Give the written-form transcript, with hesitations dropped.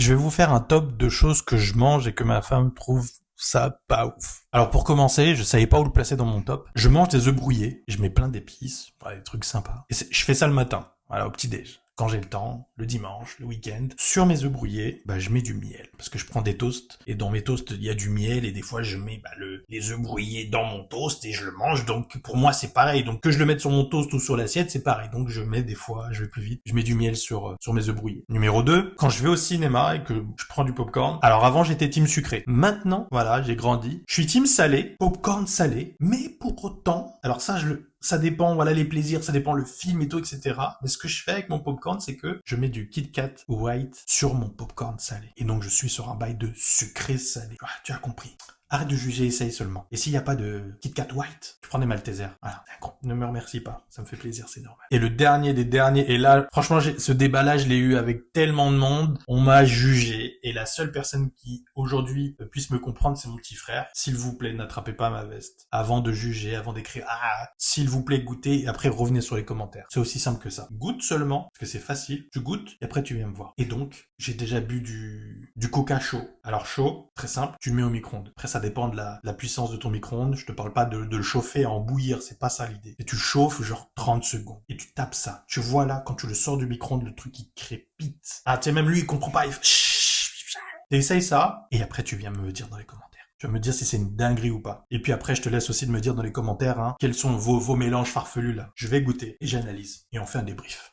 Je vais vous faire un top de choses que je mange et que ma femme trouve ça pas ouf. Alors pour commencer, je savais pas où le placer dans mon top. Je mange des œufs brouillés, je mets plein d'épices, voilà, des trucs sympas. Et je fais ça le matin, voilà, au petit-déj. Quand j'ai le temps, le dimanche, le week-end, sur mes œufs brouillés, je mets du miel. Parce que je prends des toasts, et dans mes toasts, il y a du miel, et des fois, je mets les œufs brouillés dans mon toast, et je le mange. Donc, pour moi, c'est pareil. Donc, que je le mette sur mon toast ou sur l'assiette, c'est pareil. Donc, je mets des fois, je vais plus vite, je mets du miel sur mes œufs brouillés. Numéro 2, quand je vais au cinéma et que je prends du popcorn. Alors, avant, j'étais team sucré. Maintenant, voilà, j'ai grandi. Je suis team salé, popcorn salé, mais pour autant, alors ça dépend, voilà, les plaisirs, ça dépend le film et tout, etc. Mais ce que je fais avec mon popcorn, c'est que je mets du Kit Kat White sur mon popcorn salé. Et donc, je suis sur un bail de sucré salé. Ah, tu as compris. Arrête de juger, essaye seulement. Et s'il n'y a pas de Kit Kat White, tu prends des Maltesers. Voilà. Ne me remercie pas. Ça me fait plaisir, c'est normal. Et le dernier des derniers, et là, franchement, ce débat-là, je l'ai eu avec tellement de monde. On m'a jugé. Et la seule personne qui, aujourd'hui, puisse me comprendre, c'est mon petit frère. S'il vous plaît, n'attrapez pas ma veste. Avant de juger, avant d'écrire, s'il vous plaît, goûtez, et après, revenez sur les commentaires. C'est aussi simple que ça. Goûte seulement, parce que c'est facile. Tu goûtes, et après, tu viens me voir. Et donc, j'ai déjà bu du coca chaud. Alors, chaud, très simple, tu le mets au micro-ondes. Après, ça dépend de la puissance de ton micro-ondes. Je te parle pas de le chauffer, à en bouillir, c'est pas ça l'idée. Et tu chauffes genre 30 secondes. Et tu tapes ça. Tu vois là, quand tu le sors du micro-ondes, le truc il crépite. Ah, tu sais, même lui, il comprend pas. Il fait... T'essayes ça, et après tu viens me dire dans les commentaires. Tu vas me dire si c'est une dinguerie ou pas. Et puis après, je te laisse aussi de me dire dans les commentaires, quels sont vos mélanges farfelus là. Je vais goûter, et j'analyse. Et on fait un débrief.